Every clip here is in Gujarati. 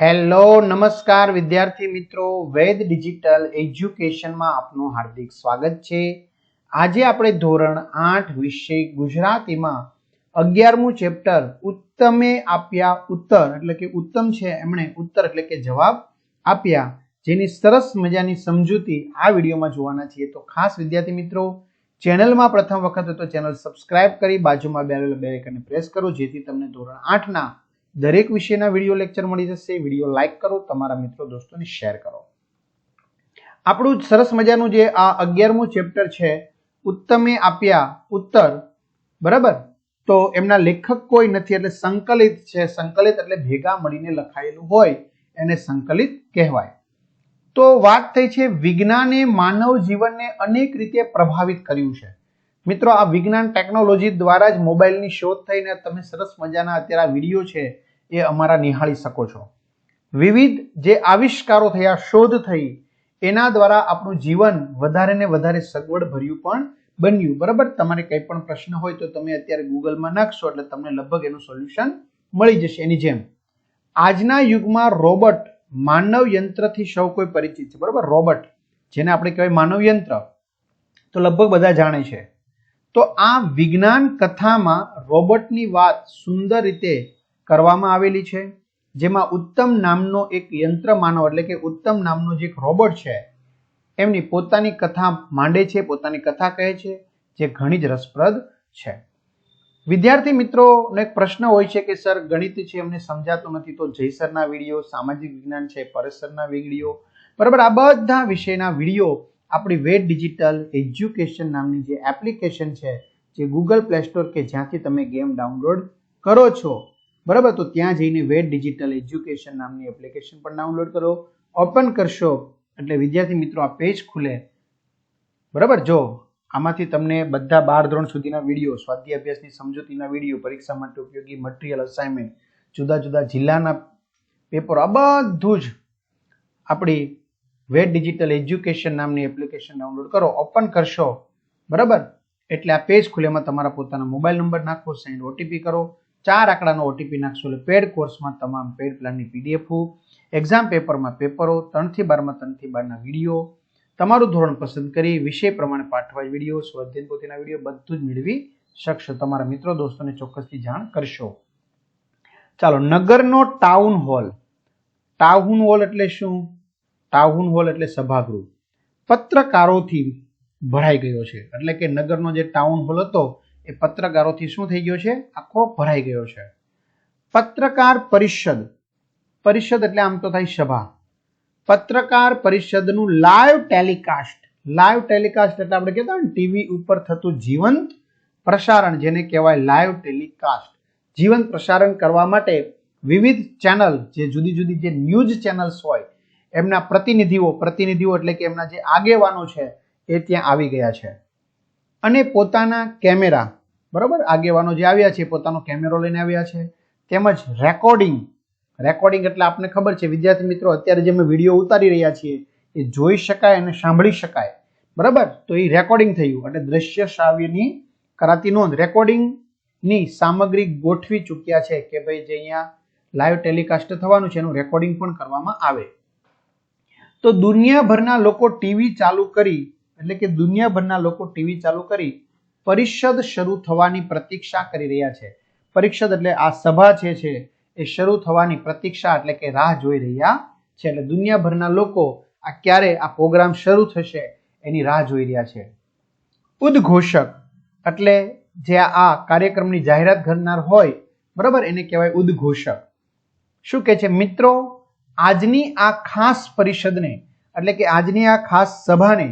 હેલો નમસ્કાર વિદ્યાર્થી મિત્રો, વેદ ડિજિટલ એજ્યુકેશનમાં આપનું હાર્દિક સ્વાગત છે। આજે આપણે ધોરણ 8 વિષય ગુજરાતીમાં 11મું ચેપ્ટર ઉત્તમે આપ્યા ઉત્તર એટલે કે ઉત્તમ છે એમણે ઉત્તર એટલે કે જવાબ આપ્યા, જેની સરસ મજાની સમજૂતી આ વિડીયોમાં જોવાના છીએ। તો ખાસ વિદ્યાર્થી મિત્રો, ચેનલમાં પ્રથમ વખત હોય તો ચેનલ સબસ્ક્રાઇબ કરી બાજુમાં બેલ આઇકનને પ્રેસ કરો, જેથી તમને ધોરણ 8ના દરેક વિષયના વિડીયો લેક્ચર મળી જશે। વિડીયો લાઈક કરો, તમારા મિત્રો દોસ્તોને શેર કરો। આપણું સરસ મજાનું જે આ 11મું ચેપ્ટર છે ઉત્તમે આપ્યા ઉત્તર, બરાબર, તો એમના લેખક કોઈ નથી એટલે સંકલિત છે। સંકલિત એટલે ભેગા મળીને લખાયેલું હોય એને સંકલિત કહેવાય। તો વાત થઈ છે વિજ્ઞાને માનવ જીવનને અનેક રીતે પ્રભાવિત કર્યું છે। મિત્રો, આ વિજ્ઞાન ટેકનોલોજી દ્વારા જ મોબાઈલની શોધ થઈને તમે સરસ મજાના અત્યારે આ વિડીયો છે એ અમારા નિહાળી શકો છો। વિવિધ જે આવિષ્કારો થયા, શોધ થઈ, એના દ્વારા આપણું જીવન વધારે ને વધારે સગવડ ભર્યું પણ બન્યું, બરાબર। તમારે કંઈ પણ પ્રશ્ન હોય તો તમે અત્યારે ગૂગલમાં નાખશો એટલે તમને લગભગ એનું સોલ્યુશન મળી જશે। એની જેમ આજના યુગમાં રોબોટ માનવ યંત્રથી સૌ કોઈ પરિચિત છે, બરાબર। રોબોટ જેને આપણે કહેવાય માનવ યંત્ર, તો લગભગ બધા જાણે છે। તો આ વિજ્ઞાન કથામાં રોબોટની વાત સુંદર રીતે કરવામાં આવેલી છે, જેમાં ઉત્તમ નામનો એક યંત્ર માનવ એટલે કે ઉત્તમ નામનો જે એક રોબોટ છે એમની પોતાની કથા માંડે છે, પોતાની કથા કહે છે, જે ઘણી જ રસપ્રદ છે। વિદ્યાર્થી મિત્રોનો એક પ્રશ્ન હોય છે કે સર ગણિત છે અમને સમજાતું નથી, તો જય સરના વિડીયો, સામાજિક વિજ્ઞાન છે પરેશ સરના વિડીયો, બરાબર, આ બધા વિષયના વિડીયો આપણી વેદ ડિજિટલ એજ્યુકેશન નામની જે એપ્લિકેશન છે, જે ગૂગલ પ્લે સ્ટોર કે જ્યાંથી તમે ગેમ ડાઉનલોડ કરો છો, બરાબર, તો ત્યાં જઈને વેદ ડિજિટલ એજ્યુકેશન નામની એપ્લિકેશન પણ ડાઉનલોડ કરો। ઓપન કરશો એટલે વિદ્યાર્થી મિત્રો આ પેજ ખુલે, બરાબર। જો આમાંથી તમને બધા 12 ધોરણ સુધીના વિડીયો, સ્વાધ્યાય અભ્યાસની સમજૂતીના વિડીયો, પરીક્ષા માટે ઉપયોગી મટીરિયલ, અસાઇનમેન્ટ, જુદા જુદા જિલ્લાના પેપરો, આ બધું જ આપણી વેદ ડિજિટલ એજ્યુકેશન નામની એપ્લિકેશન ડાઉનલોડ કરો, ઓપન કરશો, બરાબર, એટલે આ પેજ ખુલે। એમાં તમારા પોતાના મોબાઈલ નંબર નાખો, સેન્ડ ઓટીપી કરો, 4 આંકડાનો ઓટીપી નાખશો એટલે પેડ કોર્સમાં તમામ પેડ પ્લાનની પીડીએફ, એક્ઝામ પેપરમાં પેપરો, 3 થી 12માં 3 થી 12ના વિડીયો, તમારું ધોરણ પસંદ કરી વિષય પ્રમાણે પાઠવાય વિડીયો, સ્વાધ્યાય પોથીના વિડીયો બધું જ મેળવી શકશો। તમારા મિત્રો દોસ્તોને ચોક્કસથી જાણ કરશો। ચાલો, નગરનો ટાઉન હોલ। ટાઉન હોલ એટલે શું? ટાઉન હોલ એટલે સભાગૃહ પત્રકારોથી ભરાઈ ગયો છે, એટલે કે નગરનો જે ટાઉન હોલ હતો એ પત્રકારોથી શું થઈ ગયો છે? આખો ભરાઈ ગયો છે। પત્રકાર પરિષદ, પરિષદ એટલે આમ તો થાય સભા, પત્રકાર પરિષદનું લાઈવ ટેલિકાસ્ટ, લાઈવ ટેલિકાસ્ટ એટલે આપણે કહેતા હોય ને ટીવી ઉપર થતું જીવંત પ્રસારણ, જેને કહેવાય લાઈવ ટેલિકાસ્ટ। જીવંત પ્રસારણ કરવા માટે વિવિધ ચેનલ, જે જુદી જુદી જે ન્યૂઝ ચેનલ્સ હોય એમના પ્રતિનિધિઓ એટલે કે એમના જે આગેવાનો છે એ ત્યાં આવી ગયા છે અને પોતાના કેમેરા, બરાબર, આગેવાનો જે આવ્યા છે પોતાનો કેમેરો લઈને આવ્યા છે, તેમજ રેકોર્ડિંગ એટલે આપણને ખબર છે વિદ્યાર્થી મિત્રો, અત્યારે જે અમે વિડીયો ઉતારી રહ્યા છીએ એ જોઈ શકાય અને સાંભળી શકાય, બરાબર, તો એ રેકોર્ડિંગ થયું એટલે દ્રશ્ય શ્રાવ્યની કરાતી નોંધ, રેકોર્ડિંગની સામગ્રી ગોઠવી ચૂક્યા છે કે ભાઈ જે અહીંયા લાઈવ ટેલિકાસ્ટ થવાનું છે એનું રેકોર્ડિંગ પણ કરવામાં આવે। તો દુનિયાભરના લોકો ટીવી ચાલુ કરી એટલે કે દુનિયાભરના લોકો ટીવી ચાલુ કરી પરિષદ શરૂ થવાની પ્રતીક્ષા કરી રહ્યા છે। પરિષદ એટલે આ સભા છે એ શરૂ થવાની પ્રતીક્ષા એટલે કે રાહ જોઈ રહ્યા છે, એટલે દુનિયાભરના લોકો આ ક્યારે આ પ્રોગ્રામ શરૂ થશે એની રાહ જોઈ રહ્યા છે। ઉદ્ઘોષક એટલે જે આ કાર્યક્રમની જાહેરાત કરનાર હોય, બરાબર, એને કહેવાય ઉદ્ઘોષક। શું કહે છે મિત્રો? આજની આ ખાસ પરિષદને એટલે કે આજની આ ખાસ સભાને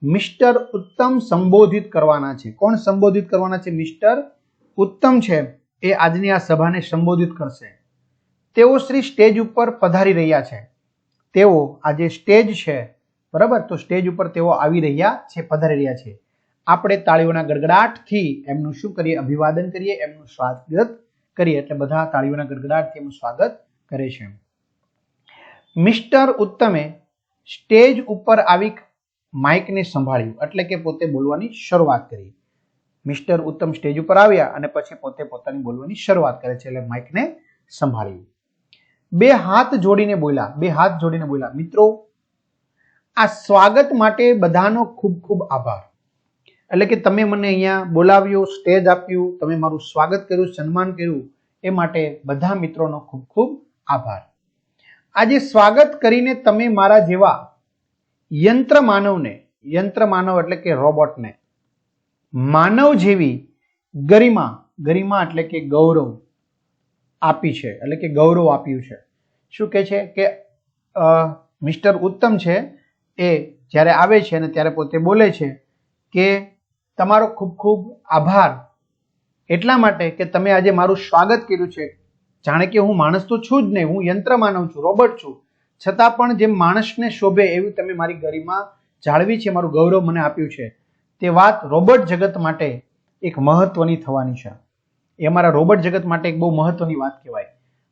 મિસ્ટર ઉત્તમ સંબોધિત કરવાના છે। કોણ સંબોધિત કરવાના છે? મિસ્ટર ઉત્તમ છે એ આજની આ સભાને સંબોધિત કરશે। તેઓ શ્રી સ્ટેજ ઉપર પધારી રહ્યા છે। તેઓ આ જે સ્ટેજ છે, બરાબર, તો સ્ટેજ ઉપર તેઓ આવી રહ્યા છે, પધારી રહ્યા છે। આપણે તાળીઓના ગડગડાટથી એમનું શું કરીએ? અભિવાદન કરીએ, એમનું સ્વાગત કરીએ, એટલે બધા તાળીઓના ગડગડાટથી એમનું સ્વાગત કરે છે। મિસ્ટર ઉત્તમે સ્ટેજ ઉપર આવી માઇકને સંભાળ્યું એટલે કે પોતે બોલવાની શરૂઆત કરી। મિસ્ટર ઉત્તમ સ્ટેજ ઉપર આવ્યા અને પછી પોતે પોતાની બોલવાની શરૂઆત કરે છે એટલે માઇકને સંભાળ્યું। બે હાથ જોડીને બોલ્યા. મિત્રો, આ સ્વાગત માટે બધાનો ખૂબ ખૂબ આભાર. એટલે કે તમે મને અહીંયા બોલાવ્યો, સ્ટેજ આપ્યું, તમે મારું સ્વાગત કર્યું, સન્માન કર્યું, એ માટે બધા મિત્રોનો ખૂબ ખૂબ આભાર. આજે સ્વાગત કરીને તમે મારા જેવા યંત્ર માનવ એટલે કે રોબોટને માનવ જેવી ગરિમા એટલે કે ગૌરવ આપી છે, એટલે કે ગૌરવ આપ્યું છે. શું કહે છે કે મિસ્ટર ઉત્તમ છે એ જ્યારે આવે છે અને ત્યારે પોતે બોલે છે કે તમારો ખૂબ ખૂબ આભાર એટલા માટે કે તમે આજે મારું સ્વાગત કર્યું છે. જાણે કે હું માણસ તો છું જ નહીં, હું યંત્ર માનવ છું, રોબોટ છું, છતાં પણ જેમ માણસને શોભે એવી તમે મારી ગરિમા જાળવી છે, મારું ગૌરવ મને આપ્યું છે. તે વાત રોબોટ જગત માટે એક મહત્વની થવાની છે. એ અમારા રોબોટ જગત માટે એક બહુ મહત્વની વાત કહેવાય.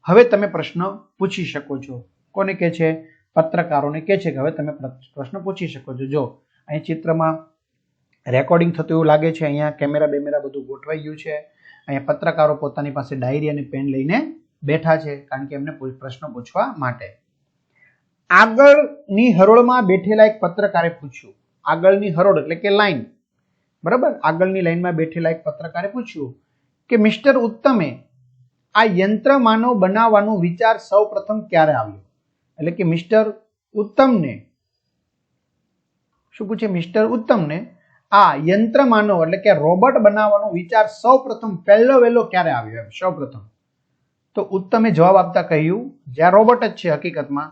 હવે તમે પ્રશ્ન પૂછી શકો છો. કોને કહે છે? પત્રકારોને કહે છે કે હવે તમે પ્રશ્ન પૂછી શકો છો. જો અહીં ચિત્રમાં રેકોર્ડિંગ થતું એવું લાગે છે, અહીંયા કેમેરા બેમેરા બધું ગોઠવાઈ ગયું છે. અહીંયા પત્રકારો પોતાની પાસે ડાયરી અને પેન લઈને બેઠા છે, કારણ કે એમને પ્રશ્ન પૂછવા માટે. આગળની હરોળમાં બેઠેલા એક પત્રકારે પૂછ્યું. આગળની હરોળ એટલે કે લાઈન, બરાબર? આગળની લાઈનમાં બેઠેલા એક પત્રકારે પૂછ્યું કે મિસ્ટર ઉત્તમે આ યંત્ર માનવ બનાવવાનો વિચાર સૌ પ્રથમ ક્યારે આવ્યો? એટલે કે મિસ્ટર ઉત્તમને શું પૂછે? મિસ્ટર ઉત્તમને આ યંત્ર માનવ એટલે કે રોબોટ બનાવવાનો વિચાર સૌ પ્રથમ વહેલો ક્યારે આવ્યો? સૌ પ્રથમ તો ઉત્તમે જવાબ આપતા કહ્યું, જ્યાં રોબોટ જ છે હકીકતમાં,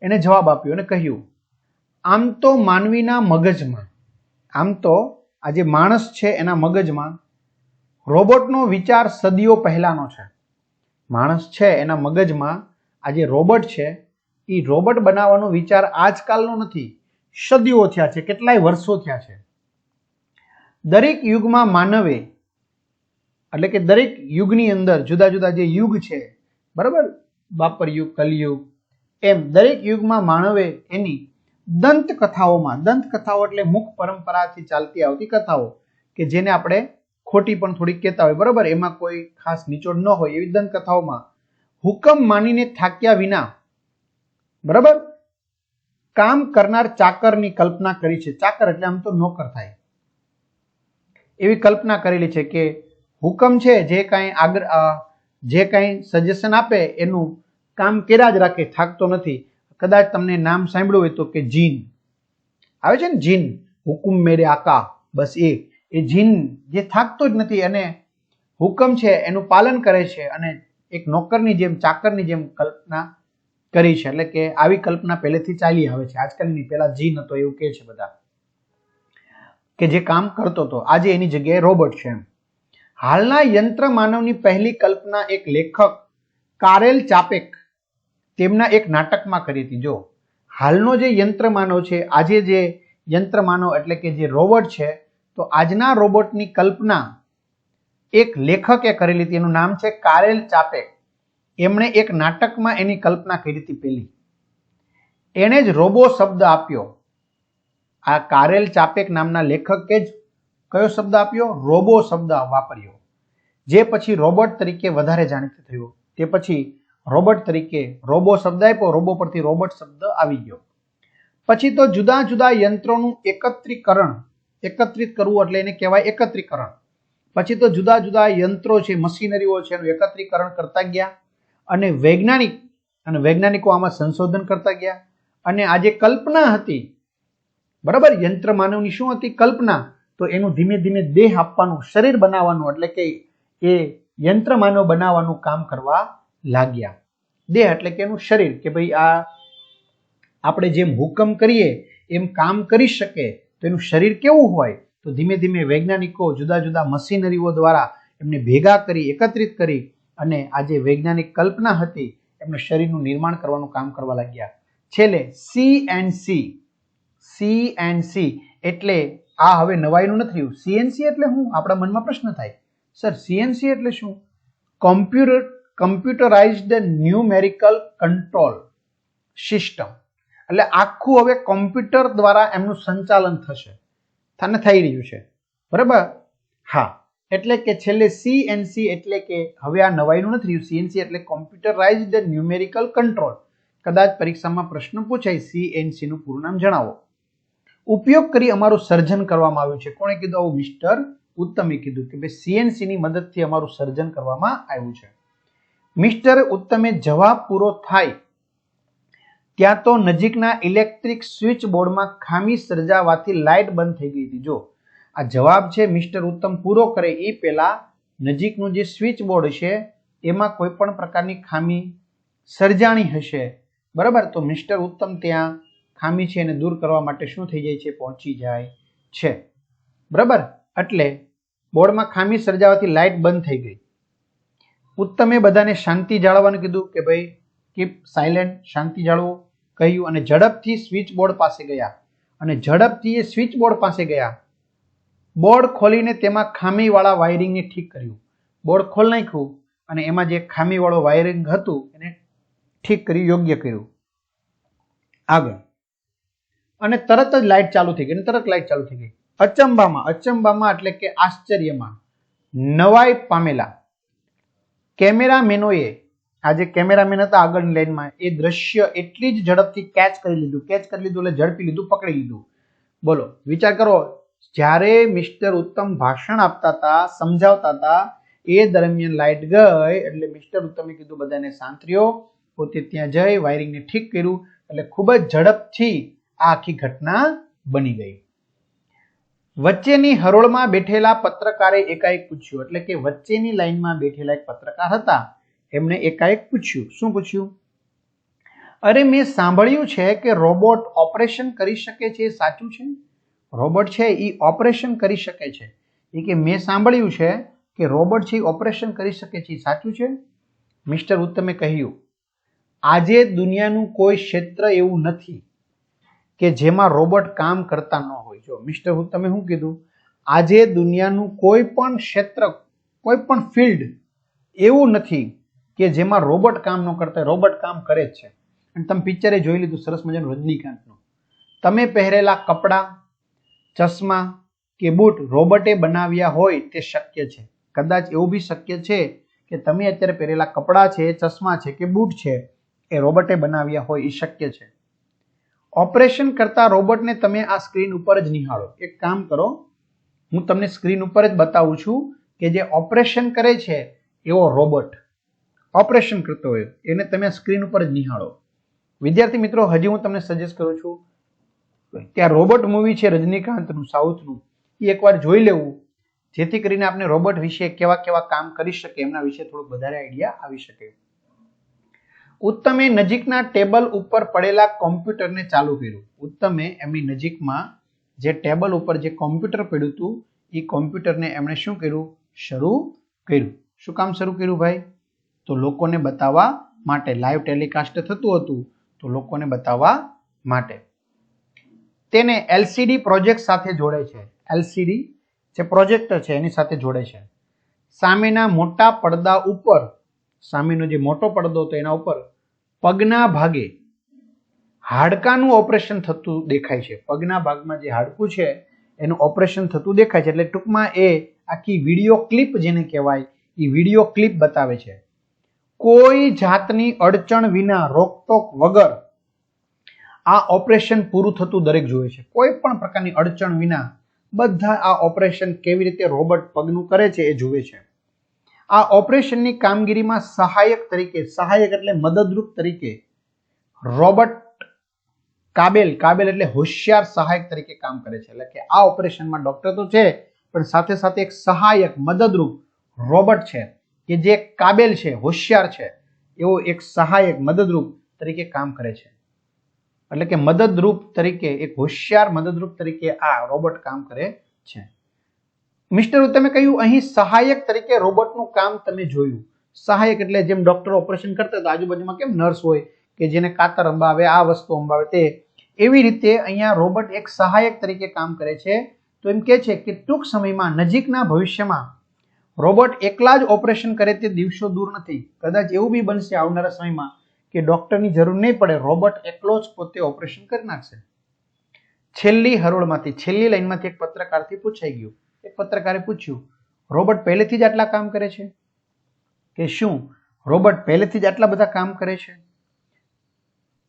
એને જવાબ આપ્યો અને કહ્યું, આમ તો માનવીના મગજમાં, આમ તો આ જે માણસ છે એના મગજમાં રોબોટનો વિચાર સદીઓ પહેલાનો છે. માણસ છે એના મગજમાં આ જે રોબોટ છે એ રોબોટ બનાવવાનો વિચાર આજકાલનો નથી, સદીઓ થયા છે, કેટલાય વર્ષો થયા છે. દરેક યુગમાં માનવે એટલે કે દરેક યુગની અંદર જુદા જુદા જે યુગ છે, બરાબર? દ્વાપર યુગ, કલયુગ, એમ દરેક યુગમાં માનવે એની દંતકથાઓ એટલે મુખ પરંપરાથી ચાલતી આવતી કથાઓ કે જેને આપણે ખોટી પણ થોડી કહેતા હોય, બરાબર? એમાં કોઈ ખાસ નિચોડ ન હોય એવી દંતકથાઓમાં હુકમ માનીને થાક્યા વિના, બરાબર, કામ કરનાર ચાકરની કલ્પના કરી છે. ચાકર એટલે આમ તો નોકર થાય, એવી કલ્પના કરેલી છે કે હુકમ છે જે કાંઈ સજેશન આપે એનું કામ કર્યા જ રાખે, થાકતો નથી. કદાચ તમને નામ સાંભળ્યું હોય તો કે જીન આવે છે ને, જીન, હુકુમ મેરે આકા, બસ એ જીન જે થાકતો જ નથી અને હુકમ છે એનું પાલન કરે છે અને એક નોકરની જેમ, ચાકરની જેમ કલ્પના કરી છે. એટલે કે આવી કલ્પના પહેલેથી ચાલી આવે છે, આજકાલની. પહેલા જીન હતો એવું કહે છે બધા, કે જે કામ કરતો હતો, આજે એની જગ્યાએ રોબોટ છે. હાલના યંત્ર માનવની પહેલી કલ્પના એક લેખક કારેલ ચાપેક તેમના એક નાટકમાં કરી હતી. જો હાલનો જે યંત્ર માનવ છે, આજે જે યંત્ર માનવ એટલે કે જે રોબોટ છે, તો આજના રોબોટની કલ્પના એક લેખકે કરેલી હતી, એનું નામ છે કારેલ ચાપેક. એમણે એક નાટકમાં એની કલ્પના કરી હતી પહેલી. એણે જ રોબો શબ્દ આપ્યો. આ કારેલ ચાપેક નામના લેખકે જ કયો શબ્દ આપ્યો? રોબો શબ્દ વાપર્યો, જે પછી રોબોટ તરીકે વધારે જાણીતો થયો. તે પછી રોબોટ તરીકે રોબો શબ્દ આપ્યો, રોબો પરથી રોબોટ શબ્દ આવી ગયો. પછી તો જુદા જુદા યંત્રોનું એકત્રિત કરવું એટલે એને કહેવાય એકત્રીકરણ. પછી તો જુદા જુદા યંત્રો છે, મશીનરીઓ છે, એનું એકત્રીકરણ કરતા ગયા અને વૈજ્ઞાનિકો આમાં સંશોધન કરતા ગયા. અને આ જે કલ્પના હતી, બરાબર, યંત્ર માનવની શું હતી? કલ્પના. તો એનું ધીમે ધીમે દેહ આપવાનું, શરીર બનાવવાનું, એટલે કે એ યંત્ર માનવ બનાવવાનું કામ કરવા લાગ્યા. દેહ એટલે કે એનું શરીર, કે ભાઈ આ આપણે જેમ હુકમ કરીએ એમ કામ કરી શકે, તો એનું શરીર કેવું હોય? તો ધીમે ધીમે વૈજ્ઞાનિકો જુદા જુદા મશીનરીઓ દ્વારા એમને ભેગા કરી, એકત્રિત કરી અને આ જે વૈજ્ઞાનિક કલ્પના હતી એમને શરીરનું નિર્માણ કરવાનું કામ કરવા લાગ્યા. છેલ્લે CNC એટલે આ હવે નવાઈનું નથી રહ્યું. CNC એટલે શું? આપણા મનમાં પ્રશ્ન થાય, સર CNC એટલે શું? Computerised numerical control system. એટલે આખું હવે કોમ્પ્યુટર દ્વારા એમનું સંચાલન થઈ રહ્યું છે, બરાબર? હા, એટલે કે છેલ્લે CNC એટલે કે હવે આ નવાઈનું નથી રહ્યું. CNC એટલે કોમ્પ્યુટરાઇઝ્ડ ન્યુમેરિકલ કંટ્રોલ. કદાચ પરીક્ષામાં પ્રશ્ન પૂછાય CNC નું પૂરું નામ જણાવો. ઉપયોગ કરી અમારું સર્જન કરવામાં આવ્યું છે. કોણે કીધું આવું? મિસ્ટર ઉત્તમે કીધું કે ભાઈ CNC ની મદદથી અમારું સર્જન કરવામાં આવ્યું છે. મિસ્ટર ઉત્તમે જવાબ પૂરો થાય ત્યાં તો નજીકના ઇલેક્ટ્રિક સ્વિચ બોર્ડમાં ખામી સર્જાવાથી લાઇટ બંધ થઈ ગઈ હતી. જો આ જવાબ છે મિસ્ટર ઉત્તમ પૂરો કરે એ પહેલા નજીકનું જે સ્વિચ બોર્ડ છે એમાં કોઈ પણ પ્રકારની ખામી સર્જાણી હશે, બરાબર? તો મિસ્ટર ઉત્તમ ત્યાં ખામી છે એને દૂર કરવા માટે શું થઈ જાય છે? પહોંચી જાય છે, બરાબર? એટલે બોર્ડમાં ખામી સર્જાવાથી લાઇટ બંધ થઈ ગઈ. ઉત્તમે બધાને શાંતિ જાળવવાનું કીધું કે ભાઈ કીપ સાયલેન્ટ, શાંતિ જાળવો કહ્યું, અને ઝડપથી સ્વિચ બોર્ડ પાસે ગયા. અને ઝડપથી એ સ્વિચ બોર્ડ પાસે ગયા. બોર્ડ ખોલીને તેમાં ખામીવાળા વાયરિંગને ઠીક કર્યું. બોર્ડ ખોલી નાખ્યું અને એમાં જે ખામીવાળું વાયરિંગ હતું એને ઠીક કર્યું, યોગ્ય કર્યું. આગળ અને તરત જ લાઇટ ચાલુ થઈ ગઈ. તરત લાઇટ ચાલુ થઈ ગઈ. અચંબામાં એટલે કે આશ્ચર્યમાં નવાઈ પામેલા કેમેરામેનોએ, આ જે કેમેરામેન હતા આગળની લાઈનમાં, એ દ્રશ્ય એટલી જ ઝડપથી કેચ કરી લીધું એટલે ઝડપી લીધું, પકડી લીધું. બોલો, વિચાર કરો, જ્યારે મિસ્ટર ઉત્તમ ભાષણ આપતા હતા, સમજાવતા હતા, એ દરમિયાન લાઇટ ગઈ એટલે મિસ્ટર ઉત્તમે કીધું બધાને શાંત રહ્યો. પોતે ત્યાં જઈ વાયરિંગને ઠીક કર્યું એટલે ખૂબ જ ઝડપથી આ આખી ઘટના બની ગઈ. વચ્ચેની હરોળમાં બેઠેલા પત્રકારે એકાએક પૂછ્યું, એટલે કે વચ્ચેની લાઈનમાં બેઠેલા એક પત્રકાર હતા, એમને એકાએક પૂછ્યું. શું પૂછ્યું? અરે, મેં સાંભળ્યું છે કે રોબોટ ઓપરેશન કરી શકે છે, એ સાચું છે? રોબોટ છે એ ઓપરેશન કરી શકે છે. એ કે મેં સાંભળ્યું છે કે રોબોટ છે એ ઓપરેશન કરી શકે છે, એ સાચું છે? મિસ્ટર ઉત્તમે કહ્યું, આજે દુનિયાનું કોઈ ક્ષેત્ર એવું નથી કે જેમાં રોબોટ કામ કરતા ન હોય. જો મિસ્ટર ઉત્તમે શું કીધું? આજે દુનિયાનું કોઈ પણ ક્ષેત્ર, કોઈ પણ ફિલ્ડ એવું નથી કે જેમાં રોબોટ કામ ન કરતા. રોબોટ કામ કરે જ છે. અને તમે પિક્ચરે જોઈ લીધું સરસ મજાનું રજનીકાંતનું. તમે પહેરેલા કપડાં, ચશ્મા કે બૂટ રોબોટે બનાવ્યા હોય તે શક્ય છે. કદાચ એવું બી શક્ય છે કે તમે અત્યારે પહેરેલા કપડાં છે, ચશ્મા છે કે બૂટ છે એ રોબોટે બનાવ્યા હોય, એ શક્ય છે. ઓપરેશન કરતા રોબોટને તમે આ સ્ક્રીન ઉપર જ નિહાળો. એક કામ કરો, હું તમને સ્ક્રીન ઉપર જ બતાવું છું કે જે ઓપરેશન કરે છે એવો રોબોટ ઓપરેશન કરતો હોય એને તમે સ્ક્રીન ઉપર જ નિહાળો. વિદ્યાર્થી મિત્રો, હજી હું તમને સજેસ્ટ કરું છું કે આ રોબોટ મૂવી છે રજનીકાંતનું, સાઉથનું, એ એકવાર જોઈ લેવું, જેથી કરીને આપણે રોબોટ વિશે કેવા કેવા કામ કરી શકે એમના વિશે થોડુંક વધારે આઈડિયા આવી શકે. ઉત્તમે નજીકના ટેબલ ઉપર પડેલા કોમ્પ્યુટરને ચાલુ કર્યું. ઉત્તમે એમની નજીકમાં જે ટેબલ ઉપર જે કોમ્પ્યુટર પડ્યું હતું એ કોમ્પ્યુટરને એમણે શું કર્યું? શરૂ કર્યું. શું કામ શરૂ કર્યું ભાઈ? તો લોકોને બતાવવા માટે. લાઈવ ટેલિકાસ્ટ થતું હતું તો લોકોને બતાવવા માટે. તેને LCD પ્રોજેક્ટ સાથે જોડે છે. LCD જે પ્રોજેક્ટર છે એની સાથે જોડે છે. સામેના મોટા પડદા ઉપર, સામેનો જે મોટો પડદો હતો એના ઉપર પગના ભાગે હાડકાનું ઓપરેશન થતું દેખાય છે. પગના ભાગમાં જે હાડકું છે એનું ઓપરેશન થતું દેખાય છે. એટલે ટૂંકમાં એ આખી વિડીયો ક્લિપ જેને કહેવાય એ વિડીયો ક્લિપ બતાવે છે. કોઈ જાતની અડચણ વિના, રોકટોક વગર આ ઓપરેશન પૂરું થતું દરેક જોવે છે. કોઈ પણ પ્રકારની અડચણ વિના બધા આ ઓપરેશન કેવી રીતે રોબોટ પગનું કરે છે એ જુએ છે. આ ઓપરેશનની કામગીરીમાં સહાયક તરીકે, સહાયક એટલે મદદરૂપ તરીકે, રોબોટ કાબેલ એટલે હોશિયાર સહાયક તરીકે કામ કરે છે. એટલે કે આ ઓપરેશનમાં ડોક્ટર તો છે પણ સાથે સાથે એક સહાયક મદદરૂપ રોબોટ છે કે જે કાબેલ છે, હોશિયાર છે, એવો એક સહાયક મદદરૂપ તરીકે કામ કરે છે. એટલે કે મદદરૂપ તરીકે, એક હોશિયાર મદદરૂપ તરીકે આ રોબોટ કામ કરે છે. મિસ્ટર ઉત્તમે કહ્યું, અહીં સહાયક તરીકે રોબોટનું કામ તમે જોયું. સહાયક એટલે જેમ ડોક્ટર ઓપરેશન કરતા હતા, આજુબાજુમાં કેમ નર્સ હોય કે જેને કાતર અંબાવે, આ વસ્તુ અંબાવે, તે એવી રીતે અહીંયા રોબોટ એક સહાયક તરીકે કામ કરે છે. તો એમ કે છે કે ટૂંક સમયમાં, નજીકના ભવિષ્યમાં રોબોટ એકલા જ ઓપરેશન કરે તે દિવસો દૂર નથી. કદાચ એવું બી બનશે આવનારા સમયમાં કે ડોક્ટરની જરૂર નહીં પડે, રોબોટ એકલો જ પોતે ઓપરેશન કરી નાખશે. છેલ્લી હરોળમાંથી, છેલ્લી લાઈનમાંથી એક પત્રકારથી પૂછાઈ ગયું. એક પત્રકારે પૂછ્યું, રોબોટ પહેલેથી જ આટલા કામ કરે છે કે શું રોબોટ પહેલેથી જ આટલા બધા કામ કરે છે?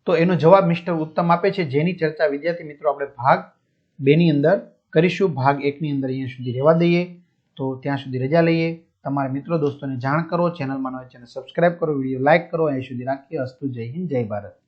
તો એનો જવાબ મિસ્ટર ઉત્તમ આપે છે, જેની ચર્ચા વિદ્યાર્થી મિત્રો આપણે ભાગ 2 ની અંદર કરીશું. ભાગ 1 ની અંદર અહીંયા સુધી રહેવા દઈએ. તો ત્યાં સુધી રજા લઈએ. તમારા મિત્રો દોસ્તોને જાણ કરો. ચેનલમાં નવા ચેનલ સબસ્ક્રાઇબ કરો, વિડીયો લાઇક કરો. અહીં સુધી રાખીએ. અસ્તુ. જય હિન્દ, જય ભારત.